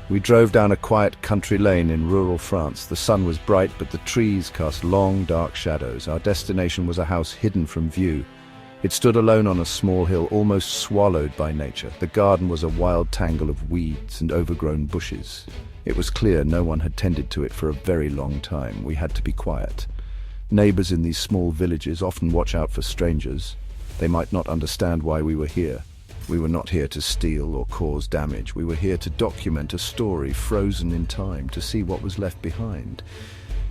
We drove down a quiet country lane in rural France. The sun was bright, but the trees cast long, dark shadows. Our destination was a house hidden from view. It stood alone on a small hill, almost swallowed by nature. The garden was a wild tangle of weeds and overgrown bushes. It was clear no one had tended to it for a very long time. We had to be quiet. Neighbors in these small villages often watch out for strangers. They might not understand why we were here. We were not here to steal or cause damage. We were here to document a story frozen in time, to see what was left behind.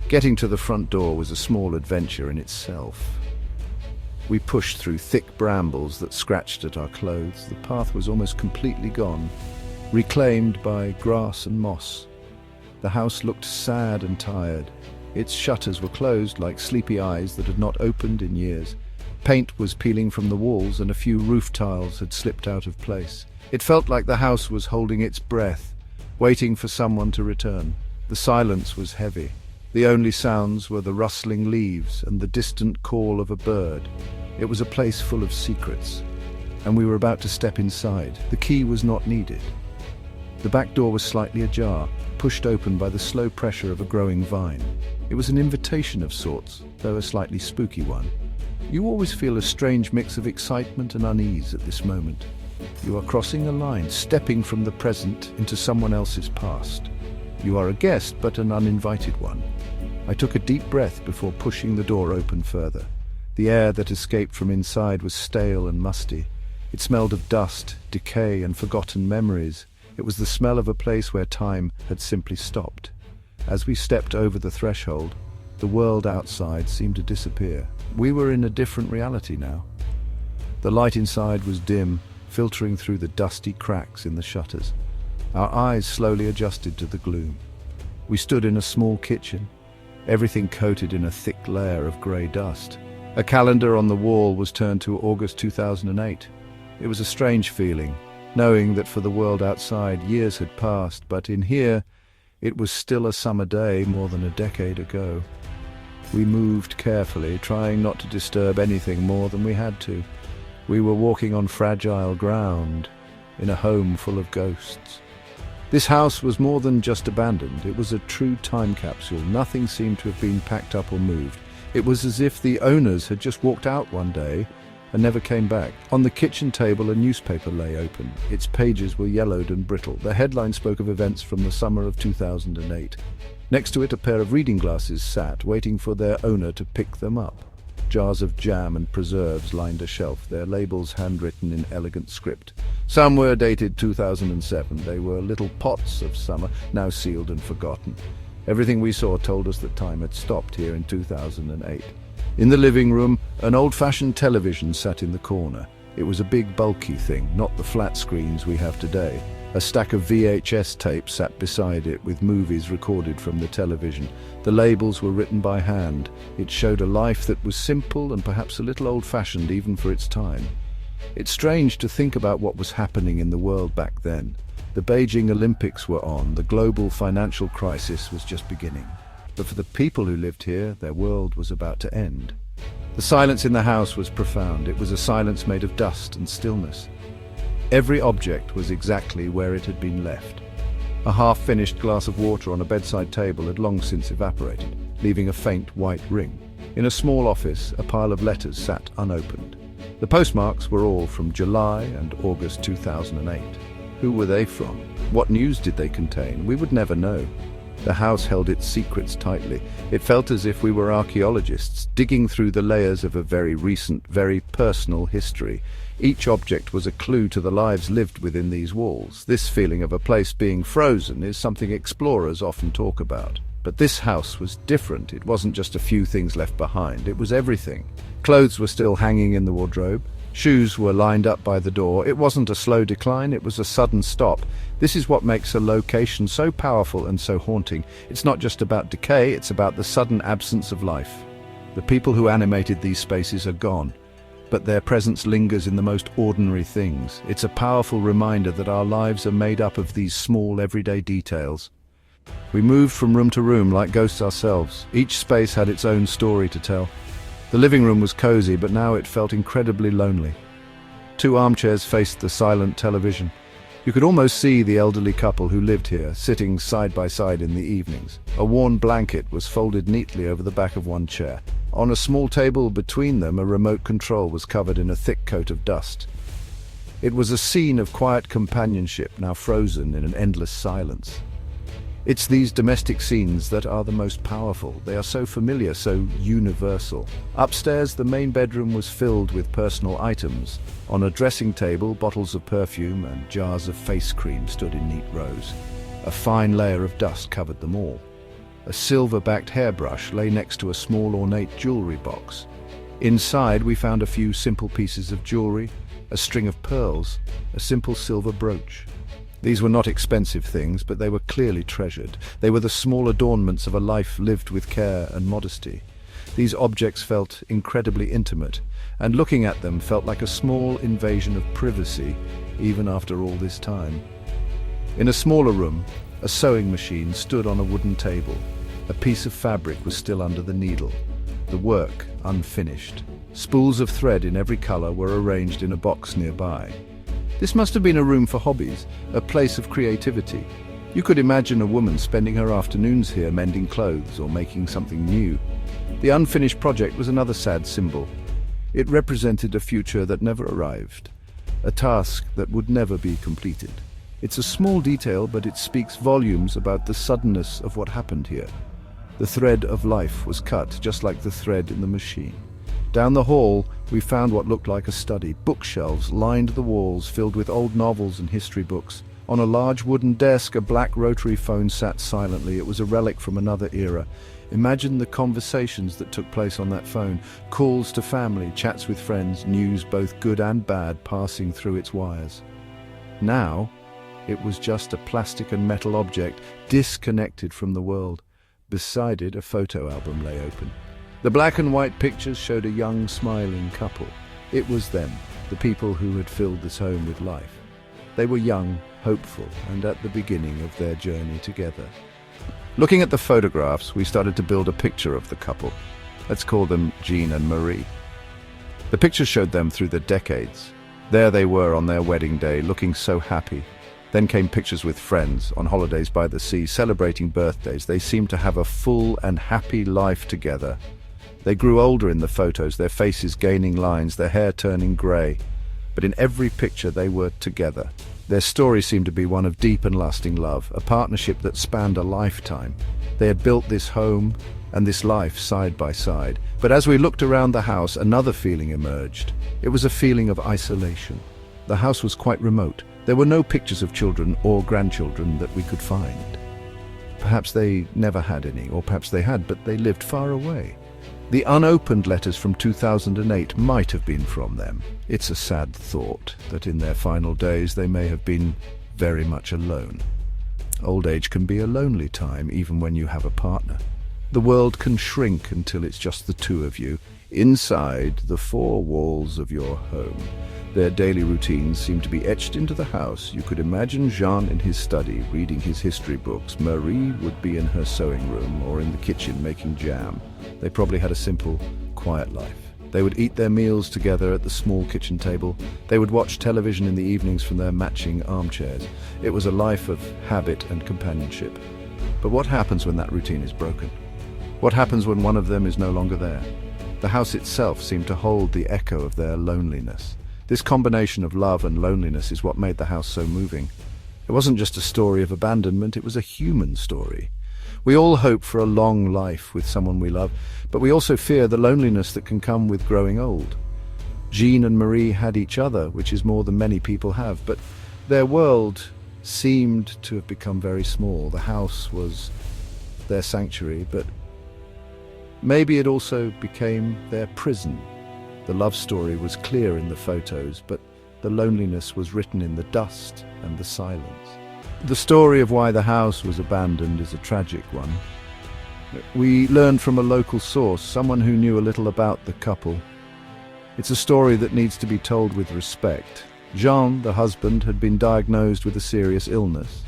Getting to the front door was a small adventure in itself. We pushed through thick brambles that scratched at our clothes. The path was almost completely gone, reclaimed by grass and moss. The house looked sad and tired. Its shutters were closed like sleepy eyes that had not opened in years. Paint was peeling from the walls and a few roof tiles had slipped out of place. It felt like the house was holding its breath, waiting for someone to return. The silence was heavy. The only sounds were the rustling leaves and the distant call of a bird. It was a place full of secrets, and we were about to step inside. The key was not needed. The back door was slightly ajar, pushed open by the slow pressure of a growing vine. It was an invitation of sorts, though a slightly spooky one. You always feel a strange mix of excitement and unease at this moment. You are crossing a line, stepping from the present into someone else's past. You are a guest, but an uninvited one. I took a deep breath before pushing the door open further. The air that escaped from inside was stale and musty. It smelled of dust, decay, and forgotten memories. It was the smell of a place where time had simply stopped. As we stepped over the threshold, the world outside seemed to disappear. We were in a different reality now. The light inside was dim, filtering through the dusty cracks in the shutters. Our eyes slowly adjusted to the gloom. We stood in a small kitchen, everything coated in a thick layer of grey dust. A calendar on the wall was turned to August 2008. It was a strange feeling, knowing that for the world outside years had passed, but in here it was still a summer day more than a decade ago. We moved carefully, trying not to disturb anything more than we had to. We were walking on fragile ground, in a home full of ghosts. This house was more than just abandoned. It was a true time capsule. Nothing seemed to have been packed up or moved. It was as if the owners had just walked out one day and never came back. On the kitchen table, a newspaper lay open. Its pages were yellowed and brittle. The headline spoke of events from the summer of 2008. Next to it, a pair of reading glasses sat, waiting for their owner to pick them up. Jars of jam and preserves lined a shelf, their labels handwritten in elegant script. Some were dated 2007. They were little pots of summer, now sealed and forgotten. Everything we saw told us that time had stopped here in 2008. In the living room, an old-fashioned television sat in the corner. It was a big, bulky thing, not the flat screens we have today. A stack of VHS tapes sat beside it with movies recorded from the television. The labels were written by hand. It showed a life that was simple and perhaps a little old-fashioned even for its time. It's strange to think about what was happening in the world back then. The Beijing Olympics were on. The global financial crisis was just beginning. But for the people who lived here, their world was about to end. The silence in the house was profound. It was a silence made of dust and stillness. Every object was exactly where it had been left. A half-finished glass of water on a bedside table had long since evaporated, leaving a faint white ring. In a small office, a pile of letters sat unopened. The postmarks were all from July and August 2008. Who were they from? What news did they contain? We would never know. The house held its secrets tightly. It felt as if we were archaeologists, digging through the layers of a very recent, very personal history. Each object was a clue to the lives lived within these walls. This feeling of a place being frozen is something explorers often talk about. But this house was different. It wasn't just a few things left behind. It was everything. Clothes were still hanging in the wardrobe. Shoes were lined up by the door. It wasn't a slow decline, it was a sudden stop. This is what makes a location so powerful and so haunting. It's not just about decay, it's about the sudden absence of life. The people who animated these spaces are gone, but their presence lingers in the most ordinary things. It's a powerful reminder that our lives are made up of these small, everyday details. We moved from room to room like ghosts ourselves. Each space had its own story to tell. The living room was cozy, but now it felt incredibly lonely. Two armchairs faced the silent television. You could almost see the elderly couple who lived here, sitting side by side in the evenings. A worn blanket was folded neatly over the back of one chair. On a small table between them, a remote control was covered in a thick coat of dust. It was a scene of quiet companionship, now frozen in an endless silence. It's these domestic scenes that are the most powerful. They are so familiar, so universal. Upstairs, the main bedroom was filled with personal items. On a dressing table, bottles of perfume and jars of face cream stood in neat rows. A fine layer of dust covered them all. A silver-backed hairbrush lay next to a small ornate jewelry box. Inside, we found a few simple pieces of jewelry, a string of pearls, a simple silver brooch. These were not expensive things, but they were clearly treasured. They were the small adornments of a life lived with care and modesty. These objects felt incredibly intimate, and looking at them felt like a small invasion of privacy, even after all this time. In a smaller room, a sewing machine stood on a wooden table. A piece of fabric was still under the needle, the work unfinished. Spools of thread in every color were arranged in a box nearby. This must have been a room for hobbies, a place of creativity. You could imagine a woman spending her afternoons here mending clothes or making something new. The unfinished project was another sad symbol. It represented a future that never arrived, a task that would never be completed. It's a small detail, but it speaks volumes about the suddenness of what happened here. The thread of life was cut, just like the thread in the machine. Down the hall, we found what looked like a study. Bookshelves lined the walls, filled with old novels and history books. On a large wooden desk, a black rotary phone sat silently. It was a relic from another era. Imagine the conversations that took place on that phone. Calls to family, chats with friends, news both good and bad passing through its wires. Now, it was just a plastic and metal object, disconnected from the world. Beside it, a photo album lay open. The black and white pictures showed a young, smiling couple. It was them, the people who had filled this home with life. They were young, hopeful, and at the beginning of their journey together. Looking at the photographs, we started to build a picture of the couple. Let's call them Jean and Marie. The pictures showed them through the decades. There they were on their wedding day, looking so happy. Then came pictures with friends, on holidays by the sea, celebrating birthdays. They seemed to have a full and happy life together. They grew older in the photos, their faces gaining lines, their hair turning grey. But in every picture they were together. Their story seemed to be one of deep and lasting love, a partnership that spanned a lifetime. They had built this home and this life side by side. But as we looked around the house, another feeling emerged. It was a feeling of isolation. The house was quite remote. There were no pictures of children or grandchildren that we could find. Perhaps they never had any, or perhaps they had, but they lived far away. The unopened letters from 2008 might have been from them. It's a sad thought that in their final days they may have been very much alone. Old age can be a lonely time, even when you have a partner. The world can shrink until it's just the two of you, inside the four walls of your home. Their daily routines seemed to be etched into the house. You could imagine Jean in his study, reading his history books. Marie would be in her sewing room or in the kitchen making jam. They probably had a simple, quiet life. They would eat their meals together at the small kitchen table. They would watch television in the evenings from their matching armchairs. It was a life of habit and companionship. But what happens when that routine is broken? What happens when one of them is no longer there? The house itself seemed to hold the echo of their loneliness. This combination of love and loneliness is what made the house so moving. It wasn't just a story of abandonment, it was a human story. We all hope for a long life with someone we love, but we also fear the loneliness that can come with growing old. Jean and Marie had each other, which is more than many people have, but their world seemed to have become very small. The house was their sanctuary, but maybe it also became their prison. The love story was clear in the photos, but the loneliness was written in the dust and the silence. The story of why the house was abandoned is a tragic one. We learned from a local source, someone who knew a little about the couple. It's a story that needs to be told with respect. Jean, the husband, had been diagnosed with a serious illness.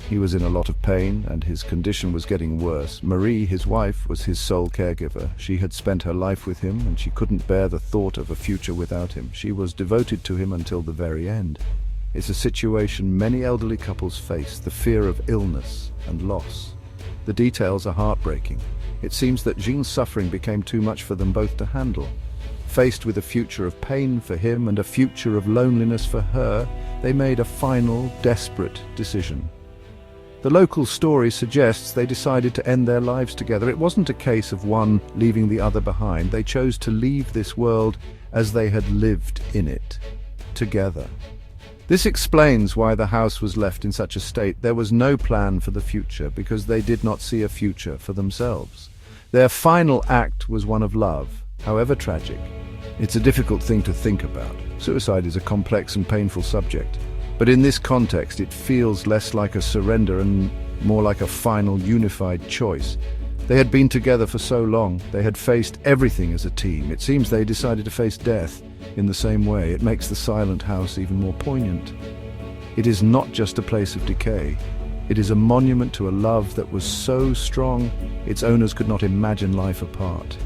He was in a lot of pain, and his condition was getting worse. Marie, his wife, was his sole caregiver. She had spent her life with him, and she couldn't bear the thought of a future without him. She was devoted to him until the very end. It's a situation many elderly couples face, the fear of illness and loss. The details are heartbreaking. It seems that Jean's suffering became too much for them both to handle. Faced with a future of pain for him and a future of loneliness for her, they made a final, desperate decision. The local story suggests they decided to end their lives together. It wasn't a case of one leaving the other behind. They chose to leave this world as they had lived in it, together. This explains why the house was left in such a state. There was no plan for the future because they did not see a future for themselves. Their final act was one of love, however tragic. It's a difficult thing to think about. Suicide is a complex and painful subject. But in this context, it feels less like a surrender and more like a final, unified choice. They had been together for so long. They had faced everything as a team. It seems they decided to face death in the same way. It makes the silent house even more poignant. It is not just a place of decay. It is a monument to a love that was so strong, its owners could not imagine life apart.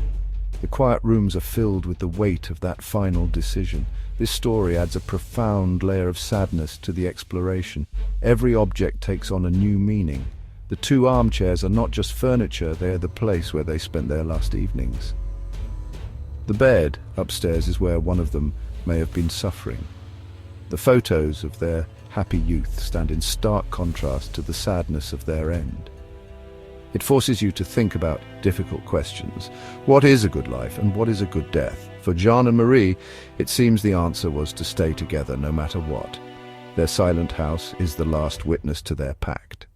The quiet rooms are filled with the weight of that final decision. This story adds a profound layer of sadness to the exploration. Every object takes on a new meaning. The two armchairs are not just furniture, they are the place where they spent their last evenings. The bed upstairs is where one of them may have been suffering. The photos of their happy youth stand in stark contrast to the sadness of their end. It forces you to think about difficult questions. What is a good life and what is a good death? For Jean and Marie, it seems the answer was to stay together no matter what. Their silent house is the last witness to their pact.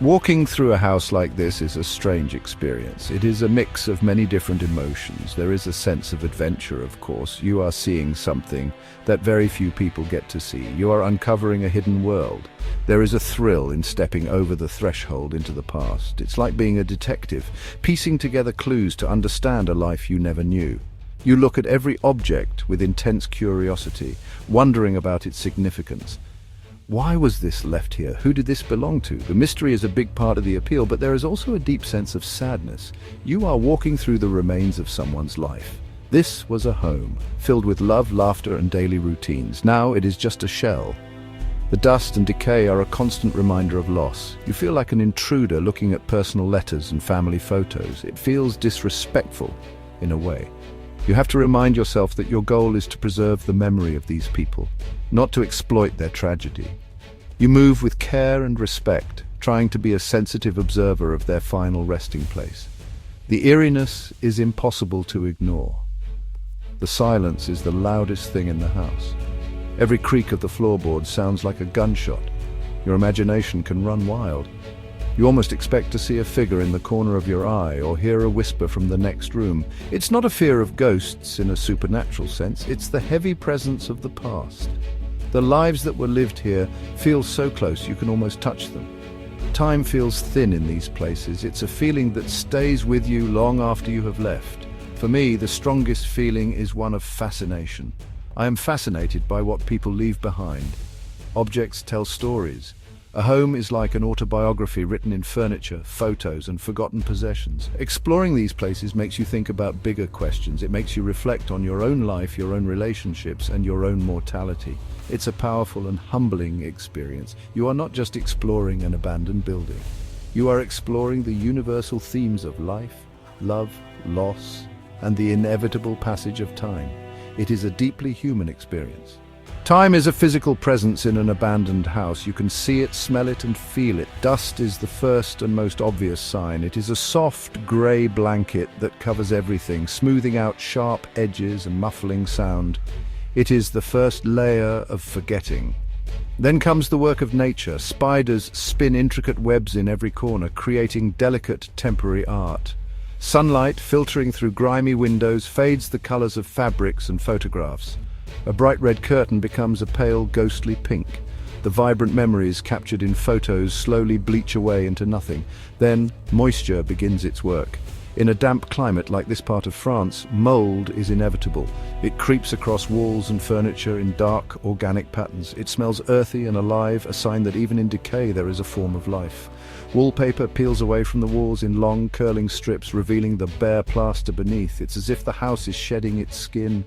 Walking through a house like this is a strange experience. It is a mix of many different emotions. There is a sense of adventure, of course. You are seeing something that very few people get to see. You are uncovering a hidden world. There is a thrill in stepping over the threshold into the past. It's like being a detective, piecing together clues to understand a life you never knew. You look at every object with intense curiosity, wondering about its significance. Why was this left here? Who did this belong to? The mystery is a big part of the appeal, but there is also a deep sense of sadness. You are walking through the remains of someone's life. This was a home, filled with love, laughter, and daily routines. Now it is just a shell. The dust and decay are a constant reminder of loss. You feel like an intruder looking at personal letters and family photos. It feels disrespectful, in a way. You have to remind yourself that your goal is to preserve the memory of these people, not to exploit their tragedy. You move with care and respect, trying to be a sensitive observer of their final resting place. The eeriness is impossible to ignore. The silence is the loudest thing in the house. Every creak of the floorboards sounds like a gunshot. Your imagination can run wild. You almost expect to see a figure in the corner of your eye or hear a whisper from the next room. It's not a fear of ghosts in a supernatural sense, it's the heavy presence of the past. The lives that were lived here feel so close you can almost touch them. Time feels thin in these places. It's a feeling that stays with you long after you have left. For me, the strongest feeling is one of fascination. I am fascinated by what people leave behind. Objects tell stories. A home is like an autobiography written in furniture, photos, and forgotten possessions. Exploring these places makes you think about bigger questions. It makes you reflect on your own life, your own relationships, and your own mortality. It's a powerful and humbling experience. You are not just exploring an abandoned building. You are exploring the universal themes of life, love, loss, and the inevitable passage of time. It is a deeply human experience. Time is a physical presence in an abandoned house. You can see it, smell it, and feel it. Dust is the first and most obvious sign. It is a soft, grey blanket that covers everything, smoothing out sharp edges and muffling sound. It is the first layer of forgetting. Then comes the work of nature. Spiders spin intricate webs in every corner, creating delicate temporary art. Sunlight, filtering through grimy windows, fades the colors of fabrics and photographs. A bright red curtain becomes a pale, ghostly pink. The vibrant memories captured in photos slowly bleach away into nothing. Then, moisture begins its work. In a damp climate like this part of France, mold is inevitable. It creeps across walls and furniture in dark, organic patterns. It smells earthy and alive, a sign that even in decay there is a form of life. Wallpaper peels away from the walls in long, curling strips, revealing the bare plaster beneath. It's as if the house is shedding its skin.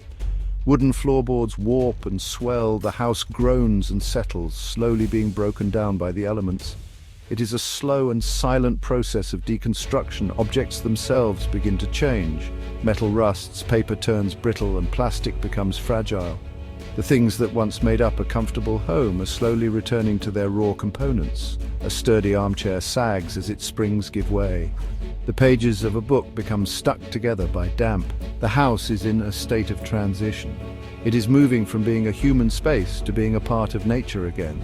Wooden floorboards warp and swell, the house groans and settles, slowly being broken down by the elements. It is a slow and silent process of deconstruction. Objects themselves begin to change. Metal rusts, paper turns brittle, and plastic becomes fragile. The things that once made up a comfortable home are slowly returning to their raw components. A sturdy armchair sags as its springs give way. The pages of a book become stuck together by damp. The house is in a state of transition. It is moving from being a human space to being a part of nature again.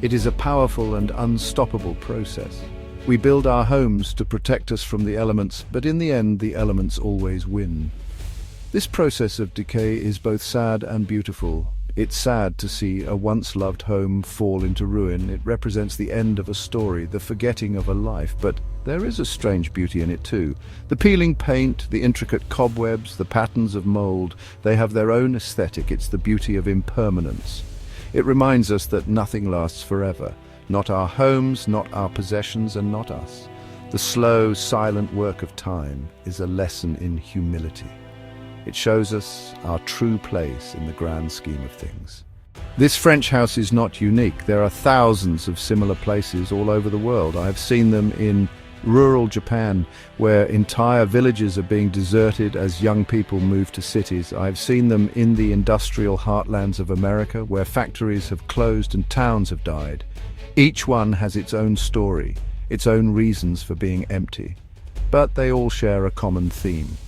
It is a powerful and unstoppable process. We build our homes to protect us from the elements, but in the end, the elements always win. This process of decay is both sad and beautiful. It's sad to see a once-loved home fall into ruin. It represents the end of a story, the forgetting of a life, but there is a strange beauty in it too. The peeling paint, the intricate cobwebs, the patterns of mold, they have their own aesthetic. It's the beauty of impermanence. It reminds us that nothing lasts forever. Not our homes, not our possessions, and not us. The slow, silent work of time is a lesson in humility. It shows us our true place in the grand scheme of things. This French house is not unique. There are thousands of similar places all over the world. I have seen them in rural Japan, where entire villages are being deserted as young people move to cities. I have seen them in the industrial heartlands of America, where factories have closed and towns have died. Each one has its own story, its own reasons for being empty. But they all share a common theme.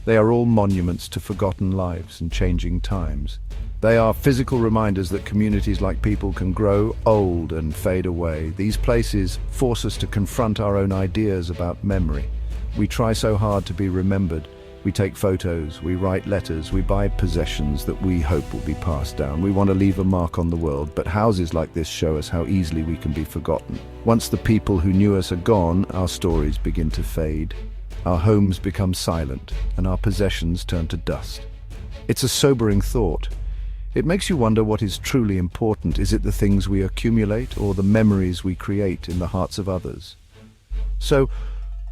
They are all monuments to forgotten lives and changing times. They are physical reminders that communities like people can grow old and fade away. These places force us to confront our own ideas about memory. We try so hard to be remembered. We take photos, we write letters, we buy possessions that we hope will be passed down. We want to leave a mark on the world, but houses like this show us how easily we can be forgotten. Once the people who knew us are gone, our stories begin to fade. Our homes become silent, and our possessions turn to dust. It's a sobering thought. It makes you wonder what is truly important. Is it the things we accumulate, or the memories we create in the hearts of others? So,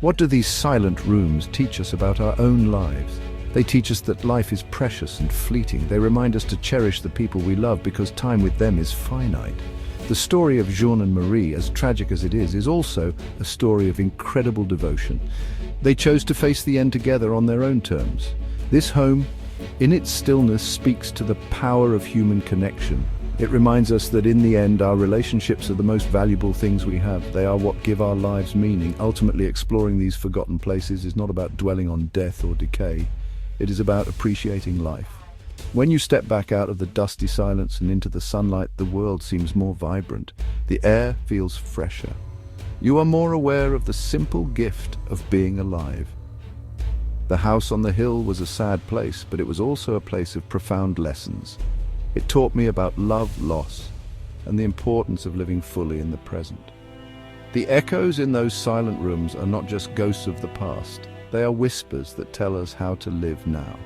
what do these silent rooms teach us about our own lives? They teach us that life is precious and fleeting. They remind us to cherish the people we love because time with them is finite. The story of Jean and Marie, as tragic as it is also a story of incredible devotion. They chose to face the end together on their own terms. This home, in its stillness, speaks to the power of human connection. It reminds us that in the end, our relationships are the most valuable things we have. They are what give our lives meaning. Ultimately, exploring these forgotten places is not about dwelling on death or decay. It is about appreciating life. When you step back out of the dusty silence and into the sunlight, the world seems more vibrant. The air feels fresher. You are more aware of the simple gift of being alive. The house on the hill was a sad place, but it was also a place of profound lessons. It taught me about love, loss, and the importance of living fully in the present. The echoes in those silent rooms are not just ghosts of the past. They are whispers that tell us how to live now.